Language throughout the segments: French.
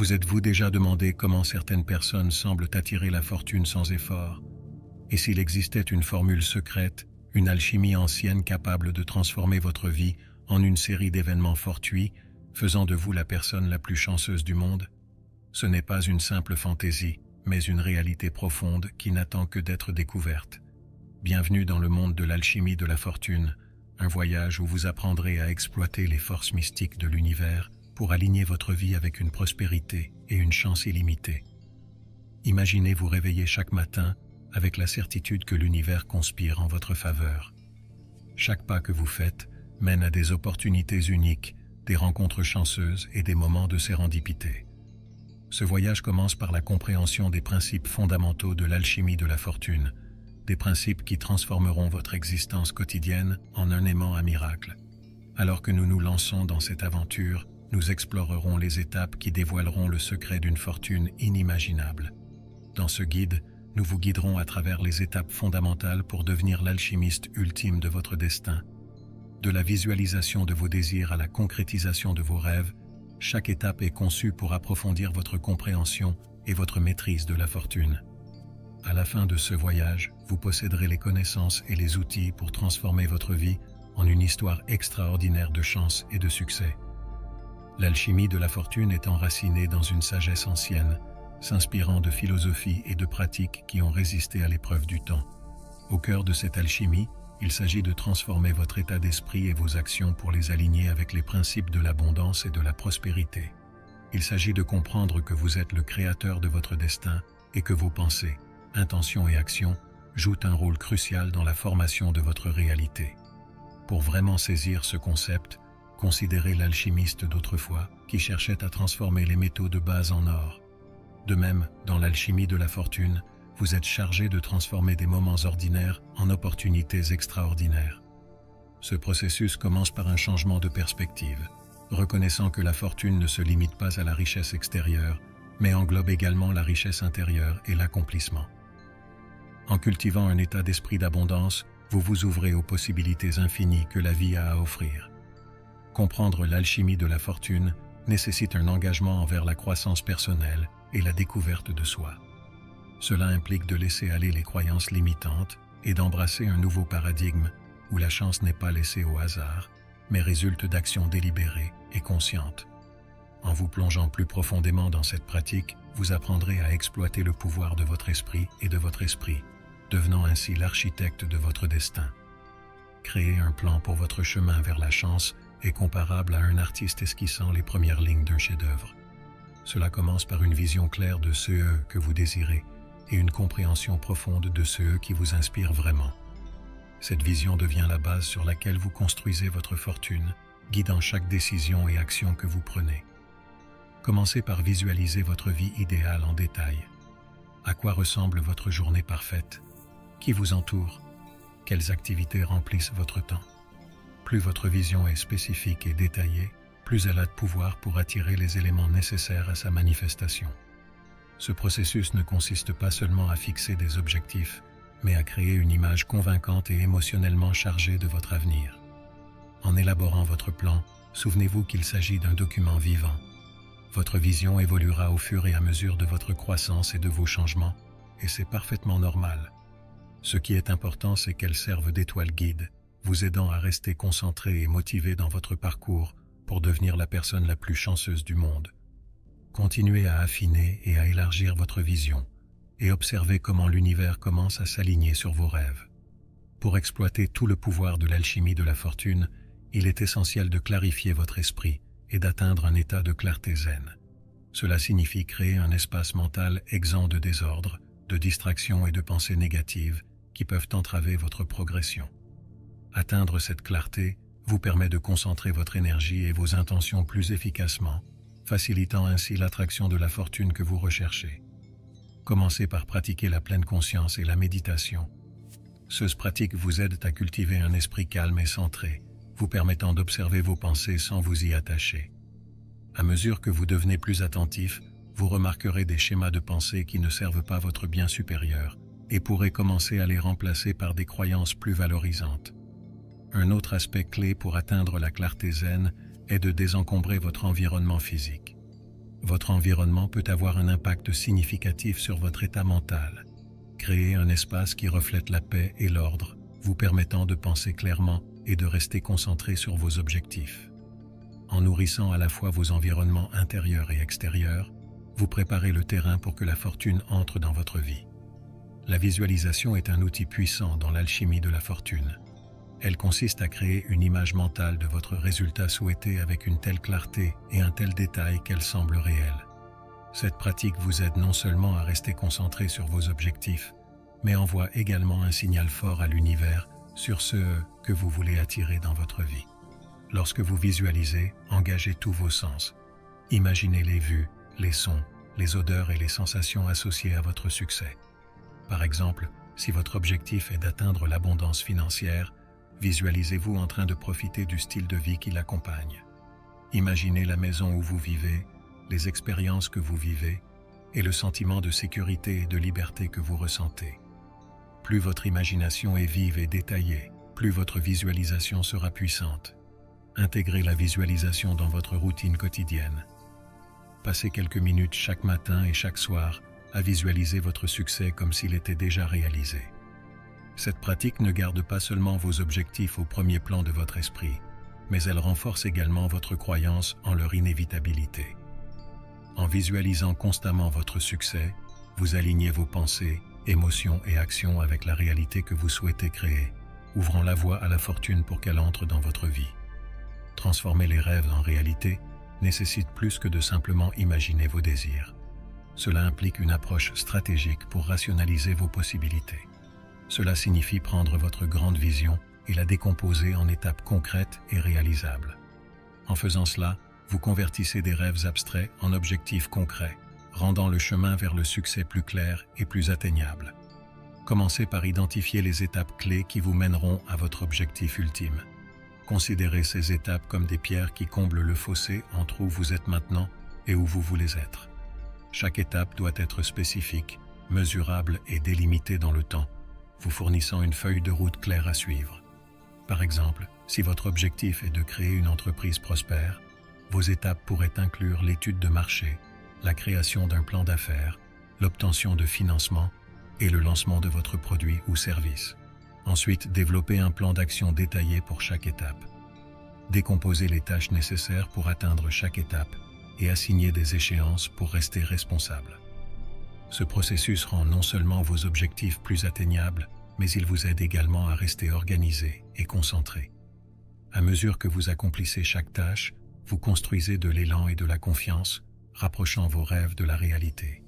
Vous êtes-vous déjà demandé comment certaines personnes semblent attirer la fortune sans effort? Et s'il existait une formule secrète, une alchimie ancienne capable de transformer votre vie en une série d'événements fortuits, faisant de vous la personne la plus chanceuse du monde? Ce n'est pas une simple fantaisie, mais une réalité profonde qui n'attend que d'être découverte. Bienvenue dans le monde de l'alchimie de la fortune, un voyage où vous apprendrez à exploiter les forces mystiques de l'univers pour aligner votre vie avec une prospérité et une chance illimitée. Imaginez vous réveiller chaque matin avec la certitude que l'univers conspire en votre faveur. Chaque pas que vous faites mène à des opportunités uniques, des rencontres chanceuses et des moments de sérendipité. Ce voyage commence par la compréhension des principes fondamentaux de l'alchimie de la fortune, des principes qui transformeront votre existence quotidienne en un aimant à miracle. Alors que nous nous lançons dans cette aventure, nous explorerons les étapes qui dévoileront le secret d'une fortune inimaginable. Dans ce guide, nous vous guiderons à travers les étapes fondamentales pour devenir l'alchimiste ultime de votre destin. De la visualisation de vos désirs à la concrétisation de vos rêves, chaque étape est conçue pour approfondir votre compréhension et votre maîtrise de la fortune. À la fin de ce voyage, vous posséderez les connaissances et les outils pour transformer votre vie en une histoire extraordinaire de chance et de succès. L'alchimie de la fortune est enracinée dans une sagesse ancienne, s'inspirant de philosophies et de pratiques qui ont résisté à l'épreuve du temps. Au cœur de cette alchimie, il s'agit de transformer votre état d'esprit et vos actions pour les aligner avec les principes de l'abondance et de la prospérité. Il s'agit de comprendre que vous êtes le créateur de votre destin et que vos pensées, intentions et actions jouent un rôle crucial dans la formation de votre réalité. Pour vraiment saisir ce concept, considérez l'alchimiste d'autrefois qui cherchait à transformer les métaux de base en or. De même, dans l'alchimie de la fortune, vous êtes chargé de transformer des moments ordinaires en opportunités extraordinaires. Ce processus commence par un changement de perspective, reconnaissant que la fortune ne se limite pas à la richesse extérieure, mais englobe également la richesse intérieure et l'accomplissement. En cultivant un état d'esprit d'abondance, vous vous ouvrez aux possibilités infinies que la vie a à offrir. Comprendre l'alchimie de la fortune nécessite un engagement envers la croissance personnelle et la découverte de soi. Cela implique de laisser aller les croyances limitantes et d'embrasser un nouveau paradigme où la chance n'est pas laissée au hasard, mais résulte d'actions délibérées et conscientes. En vous plongeant plus profondément dans cette pratique, vous apprendrez à exploiter le pouvoir de votre esprit et de votre esprit, devenant ainsi l'architecte de votre destin. Créer un plan pour votre chemin vers la chance est comparable à un artiste esquissant les premières lignes d'un chef-d'œuvre. Cela commence par une vision claire de ce que vous désirez et une compréhension profonde de ce qui vous inspire vraiment. Cette vision devient la base sur laquelle vous construisez votre fortune, guidant chaque décision et action que vous prenez. Commencez par visualiser votre vie idéale en détail. À quoi ressemble votre journée parfaite? Qui vous entoure? Quelles activités remplissent votre temps? Plus votre vision est spécifique et détaillée, plus elle a de pouvoir pour attirer les éléments nécessaires à sa manifestation. Ce processus ne consiste pas seulement à fixer des objectifs, mais à créer une image convaincante et émotionnellement chargée de votre avenir. En élaborant votre plan, souvenez-vous qu'il s'agit d'un document vivant. Votre vision évoluera au fur et à mesure de votre croissance et de vos changements, et c'est parfaitement normal. Ce qui est important, c'est qu'elle serve d'étoile guide, vous aidant à rester concentré et motivé dans votre parcours pour devenir la personne la plus chanceuse du monde. Continuez à affiner et à élargir votre vision, et observez comment l'univers commence à s'aligner sur vos rêves. Pour exploiter tout le pouvoir de l'alchimie de la fortune, il est essentiel de clarifier votre esprit et d'atteindre un état de clarté zen. Cela signifie créer un espace mental exempt de désordre, de distractions et de pensées négatives qui peuvent entraver votre progression. Atteindre cette clarté vous permet de concentrer votre énergie et vos intentions plus efficacement, facilitant ainsi l'attraction de la fortune que vous recherchez. Commencez par pratiquer la pleine conscience et la méditation. Ces pratiques vous aident à cultiver un esprit calme et centré, vous permettant d'observer vos pensées sans vous y attacher. À mesure que vous devenez plus attentif, vous remarquerez des schémas de pensée qui ne servent pas votre bien supérieur et pourrez commencer à les remplacer par des croyances plus valorisantes. Un autre aspect clé pour atteindre la clarté zen est de désencombrer votre environnement physique. Votre environnement peut avoir un impact significatif sur votre état mental. Créez un espace qui reflète la paix et l'ordre, vous permettant de penser clairement et de rester concentré sur vos objectifs. En nourrissant à la fois vos environnements intérieurs et extérieurs, vous préparez le terrain pour que la fortune entre dans votre vie. La visualisation est un outil puissant dans l'alchimie de la fortune. Elle consiste à créer une image mentale de votre résultat souhaité avec une telle clarté et un tel détail qu'elle semble réelle. Cette pratique vous aide non seulement à rester concentré sur vos objectifs, mais envoie également un signal fort à l'univers sur ce que vous voulez attirer dans votre vie. Lorsque vous visualisez, engagez tous vos sens. Imaginez les vues, les sons, les odeurs et les sensations associées à votre succès. Par exemple, si votre objectif est d'atteindre l'abondance financière, visualisez-vous en train de profiter du style de vie qui l'accompagne. Imaginez la maison où vous vivez, les expériences que vous vivez et le sentiment de sécurité et de liberté que vous ressentez. Plus votre imagination est vive et détaillée, plus votre visualisation sera puissante. Intégrez la visualisation dans votre routine quotidienne. Passez quelques minutes chaque matin et chaque soir à visualiser votre succès comme s'il était déjà réalisé. Cette pratique ne garde pas seulement vos objectifs au premier plan de votre esprit, mais elle renforce également votre croyance en leur inévitabilité. En visualisant constamment votre succès, vous alignez vos pensées, émotions et actions avec la réalité que vous souhaitez créer, ouvrant la voie à la fortune pour qu'elle entre dans votre vie. Transformer les rêves en réalité nécessite plus que de simplement imaginer vos désirs. Cela implique une approche stratégique pour rationaliser vos possibilités. Cela signifie prendre votre grande vision et la décomposer en étapes concrètes et réalisables. En faisant cela, vous convertissez des rêves abstraits en objectifs concrets, rendant le chemin vers le succès plus clair et plus atteignable. Commencez par identifier les étapes clés qui vous mèneront à votre objectif ultime. Considérez ces étapes comme des pierres qui comblent le fossé entre où vous êtes maintenant et où vous voulez être. Chaque étape doit être spécifique, mesurable et délimitée dans le temps, vous fournissant une feuille de route claire à suivre. Par exemple, si votre objectif est de créer une entreprise prospère, vos étapes pourraient inclure l'étude de marché, la création d'un plan d'affaires, l'obtention de financement et le lancement de votre produit ou service. Ensuite, développez un plan d'action détaillé pour chaque étape. Décomposez les tâches nécessaires pour atteindre chaque étape et assignez des échéances pour rester responsable. Ce processus rend non seulement vos objectifs plus atteignables, mais il vous aide également à rester organisé et concentré. À mesure que vous accomplissez chaque tâche, vous construisez de l'élan et de la confiance, rapprochant vos rêves de la réalité.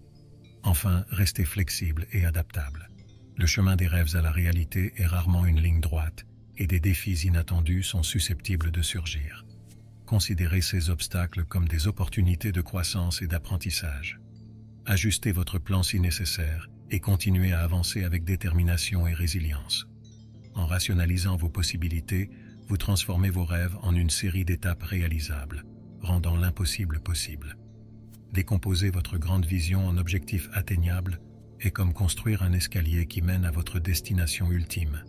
Enfin, restez flexible et adaptable. Le chemin des rêves à la réalité est rarement une ligne droite, et des défis inattendus sont susceptibles de surgir. Considérez ces obstacles comme des opportunités de croissance et d'apprentissage. Ajustez votre plan si nécessaire et continuez à avancer avec détermination et résilience. En rationalisant vos possibilités, vous transformez vos rêves en une série d'étapes réalisables, rendant l'impossible possible. Décomposer votre grande vision en objectifs atteignables est comme construire un escalier qui mène à votre destination ultime.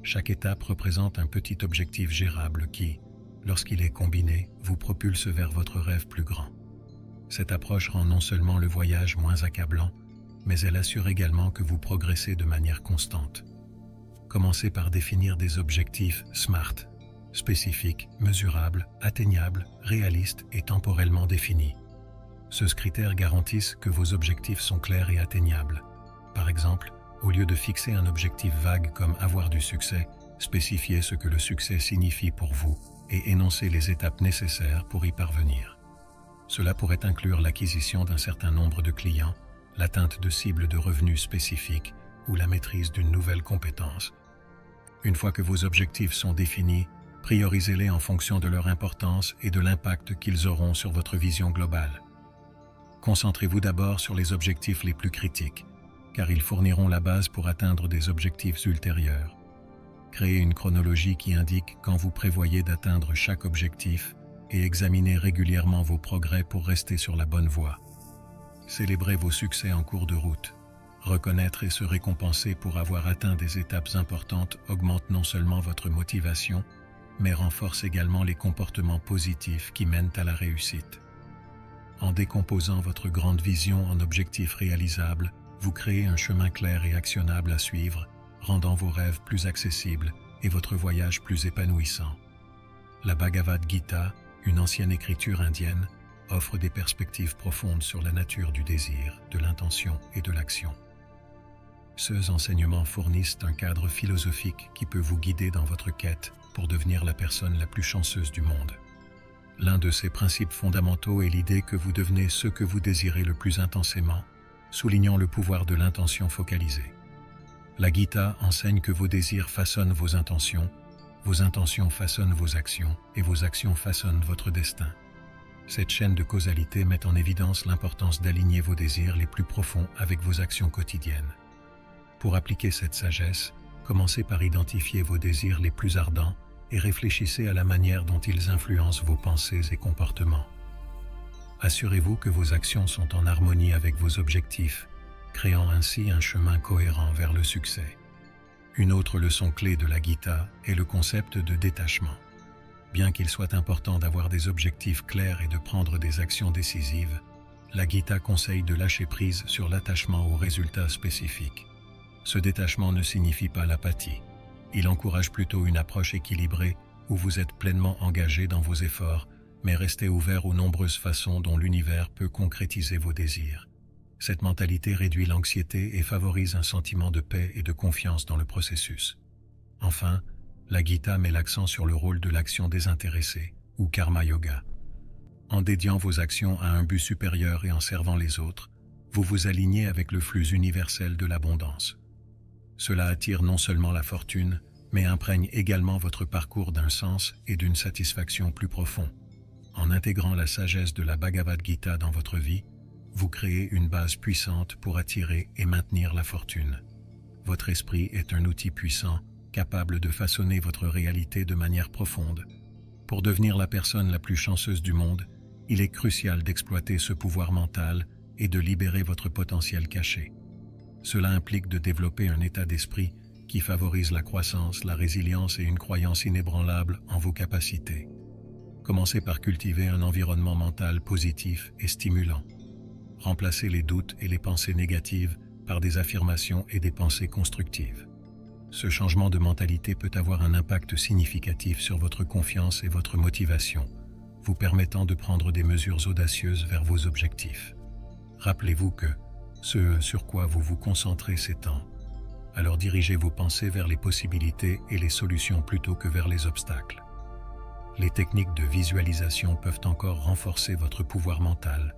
Chaque étape représente un petit objectif gérable qui, lorsqu'il est combiné, vous propulse vers votre rêve plus grand. Cette approche rend non seulement le voyage moins accablant, mais elle assure également que vous progressez de manière constante. Commencez par définir des objectifs SMART, spécifiques, mesurables, atteignables, réalistes et temporellement définis. Ces critères garantissent que vos objectifs sont clairs et atteignables. Par exemple, au lieu de fixer un objectif vague comme avoir du succès, spécifiez ce que le succès signifie pour vous et énoncez les étapes nécessaires pour y parvenir. Cela pourrait inclure l'acquisition d'un certain nombre de clients, l'atteinte de cibles de revenus spécifiques ou la maîtrise d'une nouvelle compétence. Une fois que vos objectifs sont définis, priorisez-les en fonction de leur importance et de l'impact qu'ils auront sur votre vision globale. Concentrez-vous d'abord sur les objectifs les plus critiques, car ils fourniront la base pour atteindre des objectifs ultérieurs. Créez une chronologie qui indique quand vous prévoyez d'atteindre chaque objectif et examinez régulièrement vos progrès pour rester sur la bonne voie. Célébrez vos succès en cours de route. Reconnaître et se récompenser pour avoir atteint des étapes importantes augmente non seulement votre motivation, mais renforce également les comportements positifs qui mènent à la réussite. En décomposant votre grande vision en objectifs réalisables, vous créez un chemin clair et actionnable à suivre, rendant vos rêves plus accessibles et votre voyage plus épanouissant. La Bhagavad Gita, une ancienne écriture indienne, offre des perspectives profondes sur la nature du désir, de l'intention et de l'action. Ces enseignements fournissent un cadre philosophique qui peut vous guider dans votre quête pour devenir la personne la plus chanceuse du monde. L'un de ces principes fondamentaux est l'idée que vous devenez ce que vous désirez le plus intensément, soulignant le pouvoir de l'intention focalisée. La Gita enseigne que vos désirs façonnent vos intentions façonnent vos actions, et vos actions façonnent votre destin. Cette chaîne de causalité met en évidence l'importance d'aligner vos désirs les plus profonds avec vos actions quotidiennes. Pour appliquer cette sagesse, commencez par identifier vos désirs les plus ardents et réfléchissez à la manière dont ils influencent vos pensées et comportements. Assurez-vous que vos actions sont en harmonie avec vos objectifs, créant ainsi un chemin cohérent vers le succès. Une autre leçon clé de la Gita est le concept de détachement. Bien qu'il soit important d'avoir des objectifs clairs et de prendre des actions décisives, la Gita conseille de lâcher prise sur l'attachement aux résultats spécifiques. Ce détachement ne signifie pas l'apathie. Il encourage plutôt une approche équilibrée où vous êtes pleinement engagé dans vos efforts, mais restez ouvert aux nombreuses façons dont l'univers peut concrétiser vos désirs. Cette mentalité réduit l'anxiété et favorise un sentiment de paix et de confiance dans le processus. Enfin, la Gita met l'accent sur le rôle de l'action désintéressée, ou karma yoga. En dédiant vos actions à un but supérieur et en servant les autres, vous vous alignez avec le flux universel de l'abondance. Cela attire non seulement la fortune, mais imprègne également votre parcours d'un sens et d'une satisfaction plus profond. En intégrant la sagesse de la Bhagavad Gita dans votre vie, vous créez une base puissante pour attirer et maintenir la fortune. Votre esprit est un outil puissant, capable de façonner votre réalité de manière profonde. Pour devenir la personne la plus chanceuse du monde, il est crucial d'exploiter ce pouvoir mental et de libérer votre potentiel caché. Cela implique de développer un état d'esprit qui favorise la croissance, la résilience et une croyance inébranlable en vos capacités. Commencez par cultiver un environnement mental positif et stimulant. Remplacez les doutes et les pensées négatives par des affirmations et des pensées constructives. Ce changement de mentalité peut avoir un impact significatif sur votre confiance et votre motivation, vous permettant de prendre des mesures audacieuses vers vos objectifs. Rappelez-vous que ce sur quoi vous vous concentrez s'étend. Alors dirigez vos pensées vers les possibilités et les solutions plutôt que vers les obstacles. Les techniques de visualisation peuvent encore renforcer votre pouvoir mental.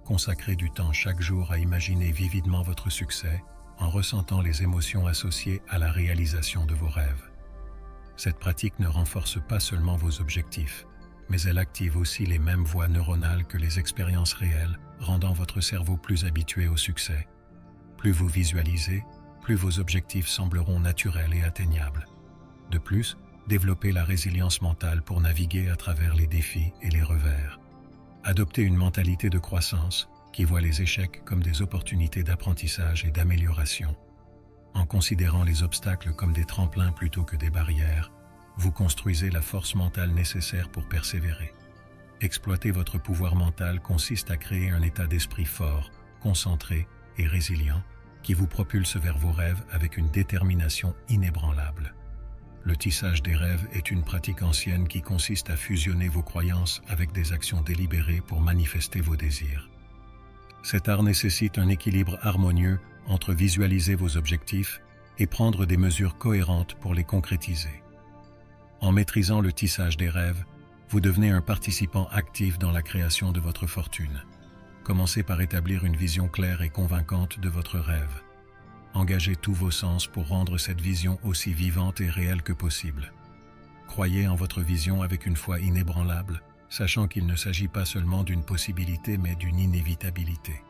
Consacrez du temps chaque jour à imaginer vividement votre succès en ressentant les émotions associées à la réalisation de vos rêves. Cette pratique ne renforce pas seulement vos objectifs, mais elle active aussi les mêmes voies neuronales que les expériences réelles, rendant votre cerveau plus habitué au succès. Plus vous visualisez, plus vos objectifs sembleront naturels et atteignables. De plus, développez la résilience mentale pour naviguer à travers les défis et les revers. Adoptez une mentalité de croissance qui voit les échecs comme des opportunités d'apprentissage et d'amélioration. En considérant les obstacles comme des tremplins plutôt que des barrières, vous construisez la force mentale nécessaire pour persévérer. Exploiter votre pouvoir mental consiste à créer un état d'esprit fort, concentré et résilient qui vous propulse vers vos rêves avec une détermination inébranlable. Le tissage des rêves est une pratique ancienne qui consiste à fusionner vos croyances avec des actions délibérées pour manifester vos désirs. Cet art nécessite un équilibre harmonieux entre visualiser vos objectifs et prendre des mesures cohérentes pour les concrétiser. En maîtrisant le tissage des rêves, vous devenez un participant actif dans la création de votre fortune. Commencez par établir une vision claire et convaincante de votre rêve. Engagez tous vos sens pour rendre cette vision aussi vivante et réelle que possible. Croyez en votre vision avec une foi inébranlable, sachant qu'il ne s'agit pas seulement d'une possibilité mais d'une inévitabilité.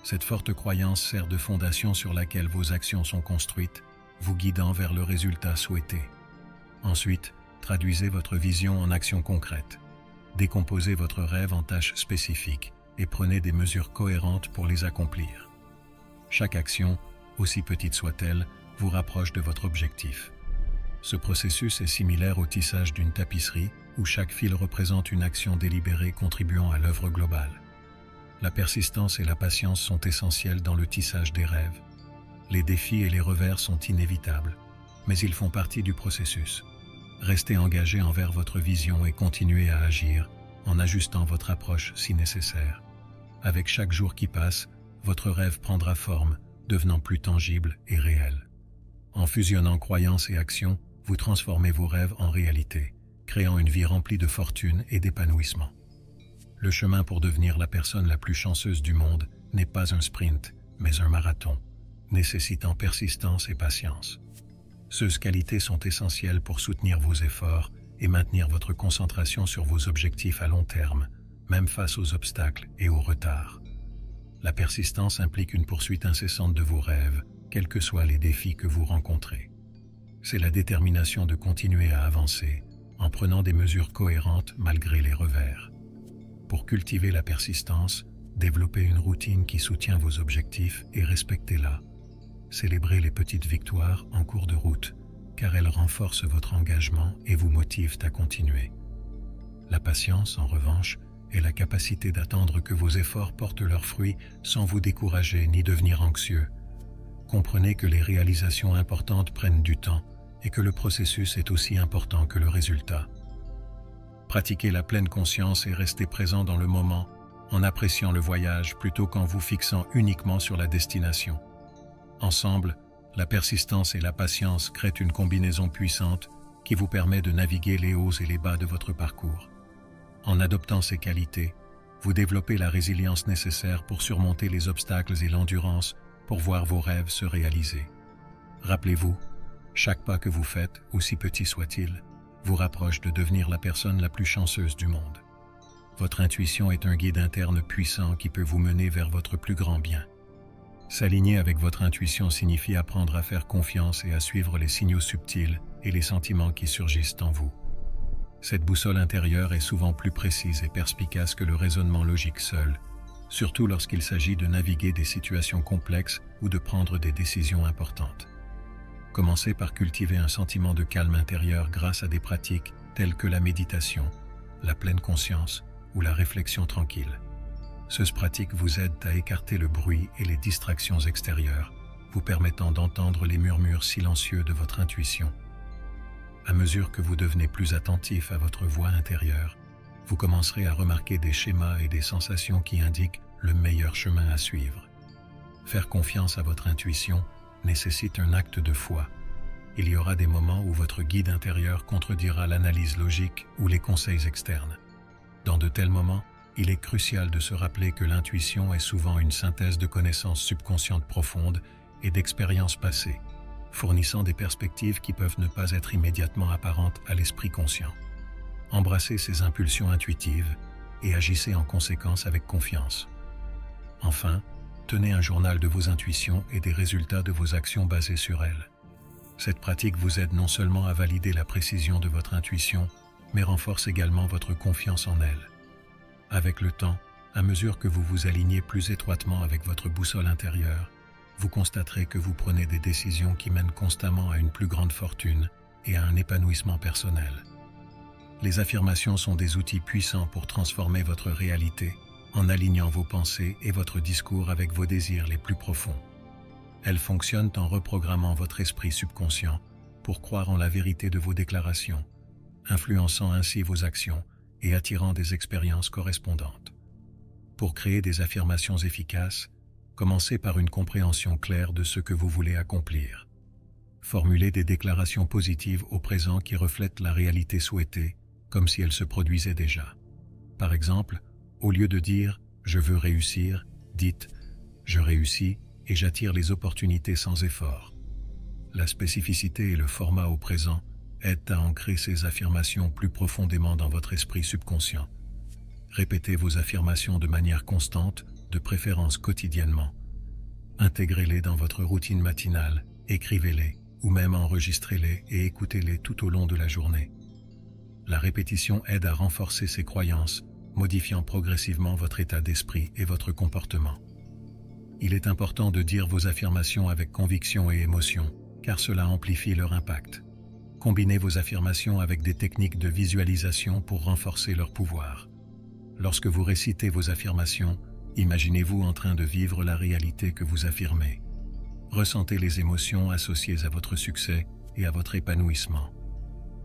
Cette forte croyance sert de fondation sur laquelle vos actions sont construites, vous guidant vers le résultat souhaité. Ensuite, traduisez votre vision en actions concrètes. Décomposez votre rêve en tâches spécifiques et prenez des mesures cohérentes pour les accomplir. Chaque action, aussi petite soit-elle, vous rapproche de votre objectif. Ce processus est similaire au tissage d'une tapisserie où chaque fil représente une action délibérée contribuant à l'œuvre globale. La persistance et la patience sont essentielles dans le tissage des rêves. Les défis et les revers sont inévitables, mais ils font partie du processus. Restez engagé envers votre vision et continuez à agir, en ajustant votre approche si nécessaire. Avec chaque jour qui passe, votre rêve prendra forme, devenant plus tangible et réel. En fusionnant croyances et actions, vous transformez vos rêves en réalité, créant une vie remplie de fortune et d'épanouissement. Le chemin pour devenir la personne la plus chanceuse du monde n'est pas un sprint, mais un marathon, nécessitant persistance et patience. Ces qualités sont essentielles pour soutenir vos efforts et maintenir votre concentration sur vos objectifs à long terme, même face aux obstacles et aux retards. La persistance implique une poursuite incessante de vos rêves, quels que soient les défis que vous rencontrez. C'est la détermination de continuer à avancer, en prenant des mesures cohérentes malgré les revers. Pour cultiver la persistance, développez une routine qui soutient vos objectifs et respectez-la. Célébrez les petites victoires en cours de route, car elles renforcent votre engagement et vous motivent à continuer. La patience, en revanche, est la capacité d'attendre que vos efforts portent leurs fruits sans vous décourager ni devenir anxieux. Comprenez que les réalisations importantes prennent du temps et que le processus est aussi important que le résultat. Pratiquez la pleine conscience et restez présent dans le moment, en appréciant le voyage plutôt qu'en vous fixant uniquement sur la destination. Ensemble, la persistance et la patience créent une combinaison puissante qui vous permet de naviguer les hauts et les bas de votre parcours. En adoptant ces qualités, vous développez la résilience nécessaire pour surmonter les obstacles et l'endurance pour voir vos rêves se réaliser. Rappelez-vous, chaque pas que vous faites, aussi petit soit-il, vous rapproche de devenir la personne la plus chanceuse du monde. Votre intuition est un guide interne puissant qui peut vous mener vers votre plus grand bien. S'aligner avec votre intuition signifie apprendre à faire confiance et à suivre les signaux subtils et les sentiments qui surgissent en vous. Cette boussole intérieure est souvent plus précise et perspicace que le raisonnement logique seul, surtout lorsqu'il s'agit de naviguer des situations complexes ou de prendre des décisions importantes. Commencez par cultiver un sentiment de calme intérieur grâce à des pratiques telles que la méditation, la pleine conscience ou la réflexion tranquille. Ces pratiques vous aident à écarter le bruit et les distractions extérieures, vous permettant d'entendre les murmures silencieux de votre intuition. À mesure que vous devenez plus attentif à votre voix intérieure, vous commencerez à remarquer des schémas et des sensations qui indiquent le meilleur chemin à suivre. Faire confiance à votre intuition nécessite un acte de foi. Il y aura des moments où votre guide intérieur contredira l'analyse logique ou les conseils externes. Dans de tels moments, il est crucial de se rappeler que l'intuition est souvent une synthèse de connaissances subconscientes profondes et d'expériences passées, fournissant des perspectives qui peuvent ne pas être immédiatement apparentes à l'esprit conscient. Embrassez ces impulsions intuitives et agissez en conséquence avec confiance. Enfin, tenez un journal de vos intuitions et des résultats de vos actions basés sur elles. Cette pratique vous aide non seulement à valider la précision de votre intuition, mais renforce également votre confiance en elle. Avec le temps, à mesure que vous vous alignez plus étroitement avec votre boussole intérieure, vous constaterez que vous prenez des décisions qui mènent constamment à une plus grande fortune et à un épanouissement personnel. Les affirmations sont des outils puissants pour transformer votre réalité en alignant vos pensées et votre discours avec vos désirs les plus profonds. Elles fonctionnent en reprogrammant votre esprit subconscient pour croire en la vérité de vos déclarations, influençant ainsi vos actions et attirant des expériences correspondantes. Pour créer des affirmations efficaces, commencez par une compréhension claire de ce que vous voulez accomplir. Formulez des déclarations positives au présent qui reflètent la réalité souhaitée, comme si elle se produisait déjà. Par exemple, au lieu de dire « je veux réussir », dites « je réussis et j'attire les opportunités sans effort ». La spécificité et le format au présent aident à ancrer ces affirmations plus profondément dans votre esprit subconscient. Répétez vos affirmations de manière constante, de préférence quotidiennement. Intégrez-les dans votre routine matinale, écrivez-les ou même enregistrez-les et écoutez-les tout au long de la journée. La répétition aide à renforcer ces croyances, modifiant progressivement votre état d'esprit et votre comportement. Il est important de dire vos affirmations avec conviction et émotion, car cela amplifie leur impact. Combinez vos affirmations avec des techniques de visualisation pour renforcer leur pouvoir. Lorsque vous récitez vos affirmations, imaginez-vous en train de vivre la réalité que vous affirmez. Ressentez les émotions associées à votre succès et à votre épanouissement.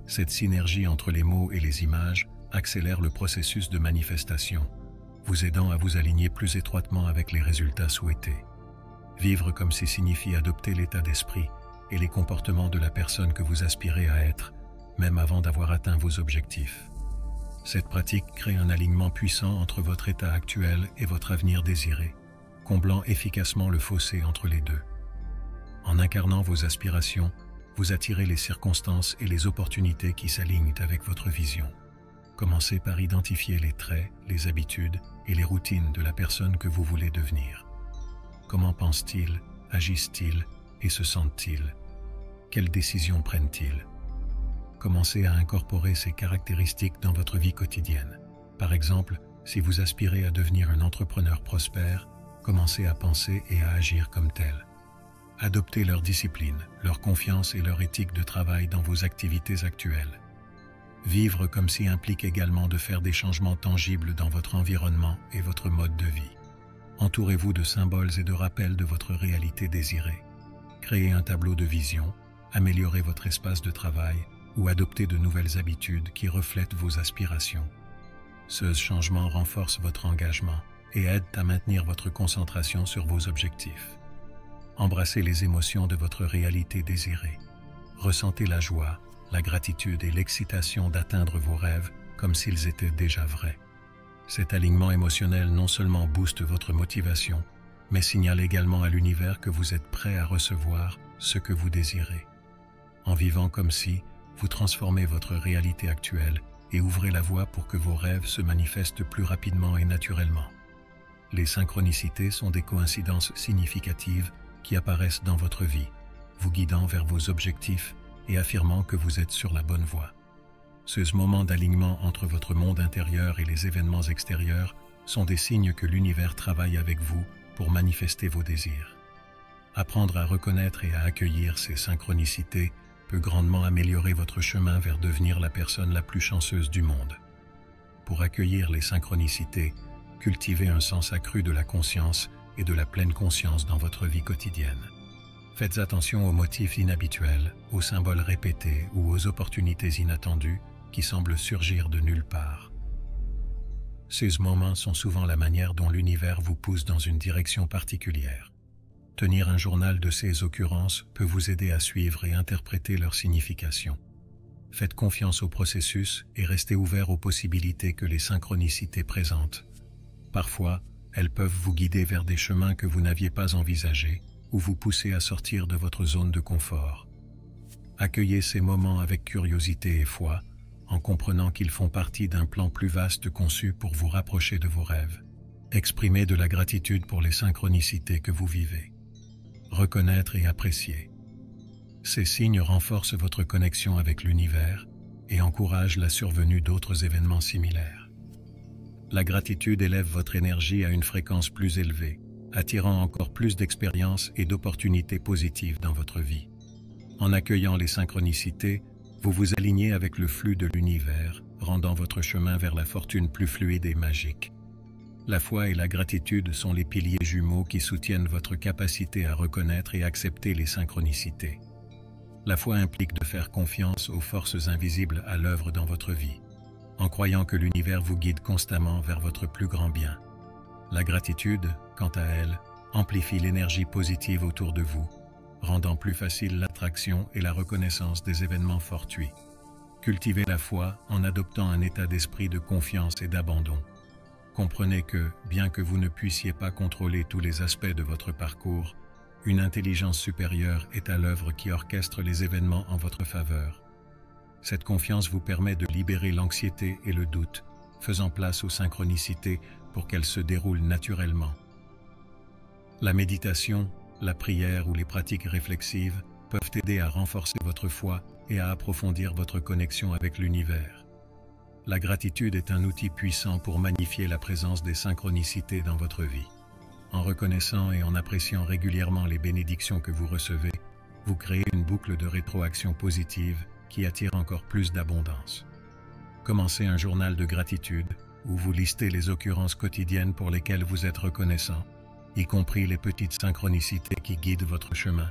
Cette synergie entre les mots et les images accélère le processus de manifestation, vous aidant à vous aligner plus étroitement avec les résultats souhaités. Vivre comme si signifie adopter l'état d'esprit et les comportements de la personne que vous aspirez à être, même avant d'avoir atteint vos objectifs. Cette pratique crée un alignement puissant entre votre état actuel et votre avenir désiré, comblant efficacement le fossé entre les deux. En incarnant vos aspirations, vous attirez les circonstances et les opportunités qui s'alignent avec votre vision. Commencez par identifier les traits, les habitudes et les routines de la personne que vous voulez devenir. Comment pensent-ils, agissent-ils et se sentent-ils? Quelles décisions prennent-ils? Commencez à incorporer ces caractéristiques dans votre vie quotidienne. Par exemple, si vous aspirez à devenir un entrepreneur prospère, commencez à penser et à agir comme tel. Adoptez leur discipline, leur confiance et leur éthique de travail dans vos activités actuelles. Vivre comme si implique également de faire des changements tangibles dans votre environnement et votre mode de vie. Entourez-vous de symboles et de rappels de votre réalité désirée. Créez un tableau de vision, améliorez votre espace de travail ou adoptez de nouvelles habitudes qui reflètent vos aspirations. Ce changement renforce votre engagement et aide à maintenir votre concentration sur vos objectifs. Embrassez les émotions de votre réalité désirée. Ressentez la joie, la gratitude et l'excitation d'atteindre vos rêves comme s'ils étaient déjà vrais. Cet alignement émotionnel non seulement booste votre motivation, mais signale également à l'univers que vous êtes prêt à recevoir ce que vous désirez. En vivant comme si, vous transformez votre réalité actuelle et ouvrez la voie pour que vos rêves se manifestent plus rapidement et naturellement. Les synchronicités sont des coïncidences significatives qui apparaissent dans votre vie, vous guidant vers vos objectifs et affirmant que vous êtes sur la bonne voie. Ces moments d'alignement entre votre monde intérieur et les événements extérieurs sont des signes que l'univers travaille avec vous pour manifester vos désirs. Apprendre à reconnaître et à accueillir ces synchronicités peut grandement améliorer votre chemin vers devenir la personne la plus chanceuse du monde. Pour accueillir les synchronicités, cultivez un sens accru de la conscience et de la pleine conscience dans votre vie quotidienne. Faites attention aux motifs inhabituels, aux symboles répétés ou aux opportunités inattendues qui semblent surgir de nulle part. Ces moments sont souvent la manière dont l'univers vous pousse dans une direction particulière. Tenir un journal de ces occurrences peut vous aider à suivre et interpréter leur signification. Faites confiance au processus et restez ouvert aux possibilités que les synchronicités présentent. Parfois, elles peuvent vous guider vers des chemins que vous n'aviez pas envisagés ou vous pousser à sortir de votre zone de confort. Accueillez ces moments avec curiosité et foi, en comprenant qu'ils font partie d'un plan plus vaste conçu pour vous rapprocher de vos rêves. Exprimez de la gratitude pour les synchronicités que vous vivez. Reconnaître et apprécier. Ces signes renforcent votre connexion avec l'univers et encouragent la survenue d'autres événements similaires. La gratitude élève votre énergie à une fréquence plus élevée, attirant encore plus d'expériences et d'opportunités positives dans votre vie. En accueillant les synchronicités, vous vous alignez avec le flux de l'univers, rendant votre chemin vers la fortune plus fluide et magique. La foi et la gratitude sont les piliers jumeaux qui soutiennent votre capacité à reconnaître et accepter les synchronicités. La foi implique de faire confiance aux forces invisibles à l'œuvre dans votre vie, en croyant que l'univers vous guide constamment vers votre plus grand bien. La gratitude, quant à elle, amplifie l'énergie positive autour de vous, rendant plus facile l'attraction et la reconnaissance des événements fortuits. Cultivez la foi en adoptant un état d'esprit de confiance et d'abandon. Comprenez que, bien que vous ne puissiez pas contrôler tous les aspects de votre parcours, une intelligence supérieure est à l'œuvre qui orchestre les événements en votre faveur. Cette confiance vous permet de libérer l'anxiété et le doute, faisant place aux synchronicités pour qu'elles se déroulent naturellement. La méditation, la prière ou les pratiques réflexives peuvent aider à renforcer votre foi et à approfondir votre connexion avec l'univers. La gratitude est un outil puissant pour magnifier la présence des synchronicités dans votre vie. En reconnaissant et en appréciant régulièrement les bénédictions que vous recevez, vous créez une boucle de rétroaction positive qui attire encore plus d'abondance. Commencez un journal de gratitude où vous listez les occurrences quotidiennes pour lesquelles vous êtes reconnaissant, y compris les petites synchronicités qui guident votre chemin.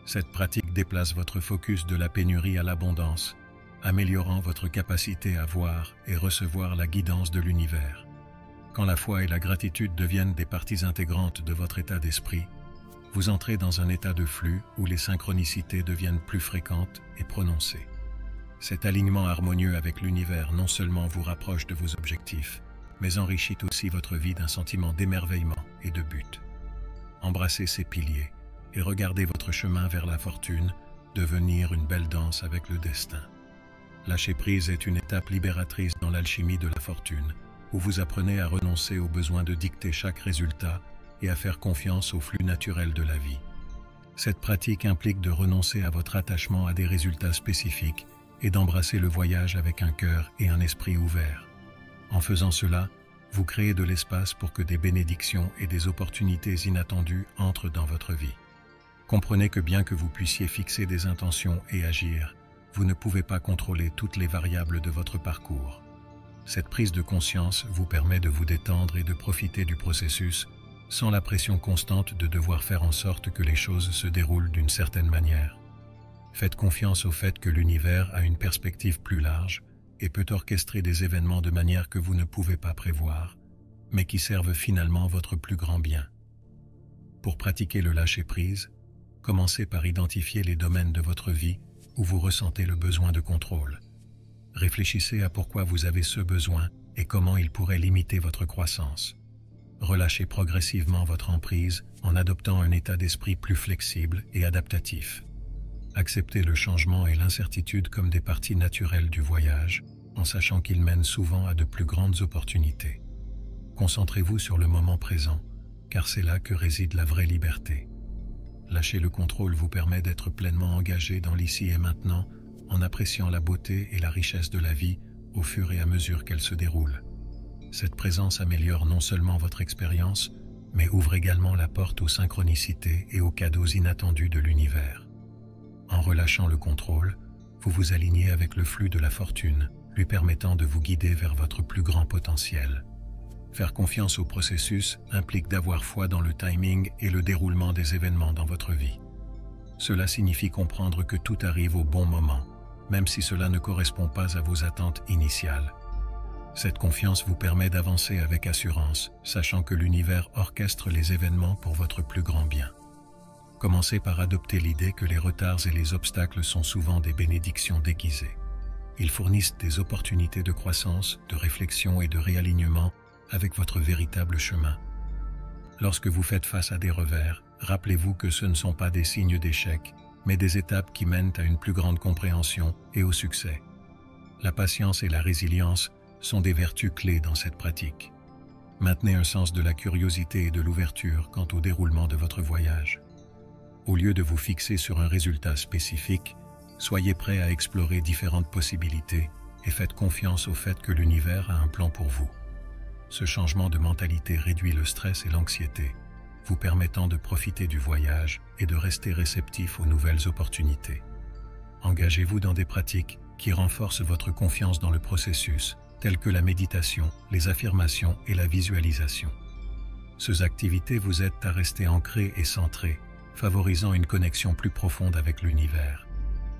Cette pratique déplace votre focus de la pénurie à l'abondance, améliorant votre capacité à voir et recevoir la guidance de l'univers. Quand la foi et la gratitude deviennent des parties intégrantes de votre état d'esprit, vous entrez dans un état de flux où les synchronicités deviennent plus fréquentes et prononcées. Cet alignement harmonieux avec l'univers non seulement vous rapproche de vos objectifs, mais enrichit aussi votre vie d'un sentiment d'émerveillement et de but. Embrassez ces piliers et regardez votre chemin vers la fortune devenir une belle danse avec le destin. Lâcher prise est une étape libératrice dans l'alchimie de la fortune, où vous apprenez à renoncer au besoin de dicter chaque résultat et à faire confiance au flux naturel de la vie. Cette pratique implique de renoncer à votre attachement à des résultats spécifiques et d'embrasser le voyage avec un cœur et un esprit ouverts. En faisant cela, vous créez de l'espace pour que des bénédictions et des opportunités inattendues entrent dans votre vie. Comprenez que bien que vous puissiez fixer des intentions et agir, vous ne pouvez pas contrôler toutes les variables de votre parcours. Cette prise de conscience vous permet de vous détendre et de profiter du processus sans la pression constante de devoir faire en sorte que les choses se déroulent d'une certaine manière. Faites confiance au fait que l'univers a une perspective plus large et peut orchestrer des événements de manière que vous ne pouvez pas prévoir, mais qui servent finalement votre plus grand bien. Pour pratiquer le lâcher-prise, commencez par identifier les domaines de votre vie où vous ressentez le besoin de contrôle. Réfléchissez à pourquoi vous avez ce besoin et comment il pourrait limiter votre croissance. Relâchez progressivement votre emprise en adoptant un état d'esprit plus flexible et adaptatif. Acceptez le changement et l'incertitude comme des parties naturelles du voyage, en sachant qu'ils mènent souvent à de plus grandes opportunités. Concentrez-vous sur le moment présent, car c'est là que réside la vraie liberté. Lâcher le contrôle vous permet d'être pleinement engagé dans l'ici et maintenant, en appréciant la beauté et la richesse de la vie au fur et à mesure qu'elle se déroule. Cette présence améliore non seulement votre expérience, mais ouvre également la porte aux synchronicités et aux cadeaux inattendus de l'univers. En relâchant le contrôle, vous vous alignez avec le flux de la fortune, lui permettant de vous guider vers votre plus grand potentiel. Faire confiance au processus implique d'avoir foi dans le timing et le déroulement des événements dans votre vie. Cela signifie comprendre que tout arrive au bon moment, même si cela ne correspond pas à vos attentes initiales. Cette confiance vous permet d'avancer avec assurance, sachant que l'univers orchestre les événements pour votre plus grand bien. Commencez par adopter l'idée que les retards et les obstacles sont souvent des bénédictions déguisées. Ils fournissent des opportunités de croissance, de réflexion et de réalignement avec votre véritable chemin. Lorsque vous faites face à des revers, rappelez-vous que ce ne sont pas des signes d'échec, mais des étapes qui mènent à une plus grande compréhension et au succès. La patience et la résilience sont des vertus clés dans cette pratique. Maintenez un sens de la curiosité et de l'ouverture quant au déroulement de votre voyage. Au lieu de vous fixer sur un résultat spécifique, soyez prêt à explorer différentes possibilités et faites confiance au fait que l'univers a un plan pour vous. Ce changement de mentalité réduit le stress et l'anxiété, vous permettant de profiter du voyage et de rester réceptif aux nouvelles opportunités. Engagez-vous dans des pratiques qui renforcent votre confiance dans le processus, telles que la méditation, les affirmations et la visualisation. Ces activités vous aident à rester ancré et centré, favorisant une connexion plus profonde avec l'univers.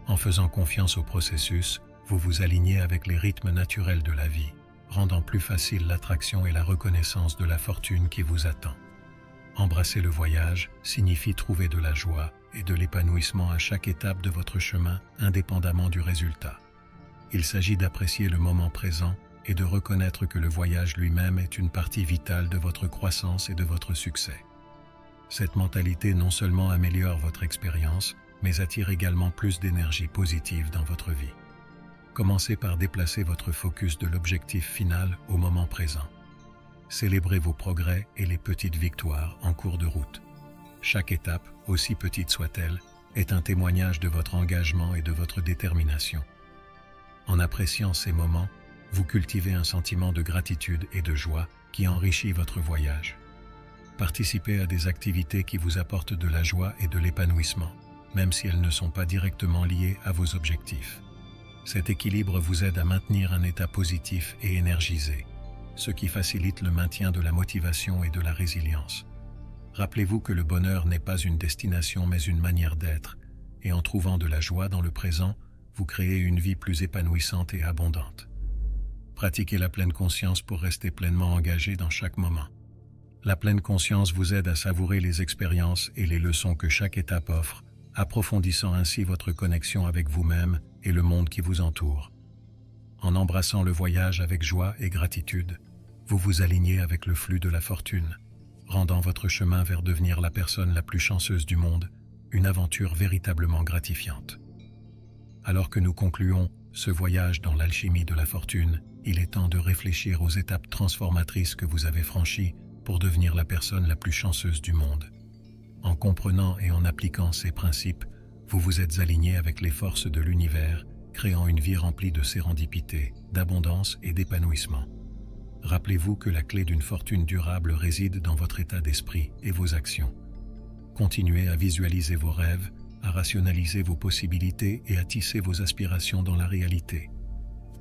En faisant confiance au processus, vous vous alignez avec les rythmes naturels de la vie, rendant plus facile l'attraction et la reconnaissance de la fortune qui vous attend. Embrasser le voyage signifie trouver de la joie et de l'épanouissement à chaque étape de votre chemin, indépendamment du résultat. Il s'agit d'apprécier le moment présent et de reconnaître que le voyage lui-même est une partie vitale de votre croissance et de votre succès. Cette mentalité non seulement améliore votre expérience, mais attire également plus d'énergie positive dans votre vie. Commencez par déplacer votre focus de l'objectif final au moment présent. Célébrez vos progrès et les petites victoires en cours de route. Chaque étape, aussi petite soit-elle, est un témoignage de votre engagement et de votre détermination. En appréciant ces moments, vous cultivez un sentiment de gratitude et de joie qui enrichit votre voyage. Participez à des activités qui vous apportent de la joie et de l'épanouissement, même si elles ne sont pas directement liées à vos objectifs. Cet équilibre vous aide à maintenir un état positif et énergisé, ce qui facilite le maintien de la motivation et de la résilience. Rappelez-vous que le bonheur n'est pas une destination mais une manière d'être, et en trouvant de la joie dans le présent, vous créez une vie plus épanouissante et abondante. Pratiquez la pleine conscience pour rester pleinement engagé dans chaque moment. La pleine conscience vous aide à savourer les expériences et les leçons que chaque étape offre, approfondissant ainsi votre connexion avec vous-même et le monde qui vous entoure. En embrassant le voyage avec joie et gratitude, vous vous alignez avec le flux de la fortune, rendant votre chemin vers devenir la personne la plus chanceuse du monde, une aventure véritablement gratifiante. Alors que nous concluons ce voyage dans l'alchimie de la fortune, il est temps de réfléchir aux étapes transformatrices que vous avez franchies pour devenir la personne la plus chanceuse du monde. En comprenant et en appliquant ces principes, vous vous êtes aligné avec les forces de l'univers, créant une vie remplie de sérendipité, d'abondance et d'épanouissement. Rappelez-vous que la clé d'une fortune durable réside dans votre état d'esprit et vos actions. Continuez à visualiser vos rêves, à rationaliser vos possibilités et à tisser vos aspirations dans la réalité.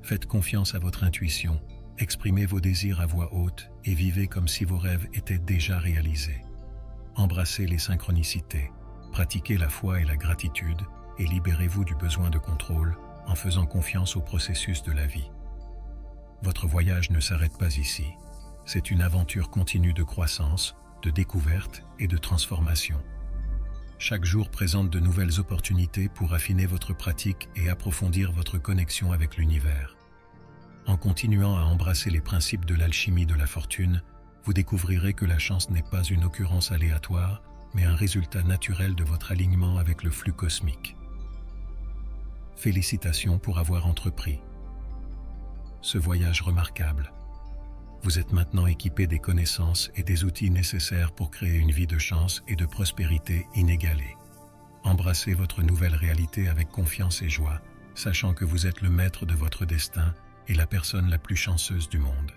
Faites confiance à votre intuition, exprimez vos désirs à voix haute et vivez comme si vos rêves étaient déjà réalisés. Embrassez les synchronicités, pratiquez la foi et la gratitude et libérez-vous du besoin de contrôle en faisant confiance au processus de la vie. Votre voyage ne s'arrête pas ici. C'est une aventure continue de croissance, de découverte et de transformation. Chaque jour présente de nouvelles opportunités pour affiner votre pratique et approfondir votre connexion avec l'univers. En continuant à embrasser les principes de l'alchimie de la fortune, vous découvrirez que la chance n'est pas une occurrence aléatoire, mais un résultat naturel de votre alignement avec le flux cosmique. Félicitations pour avoir entrepris ce voyage remarquable. Vous êtes maintenant équipé des connaissances et des outils nécessaires pour créer une vie de chance et de prospérité inégalée. Embrassez votre nouvelle réalité avec confiance et joie, sachant que vous êtes le maître de votre destin et la personne la plus chanceuse du monde.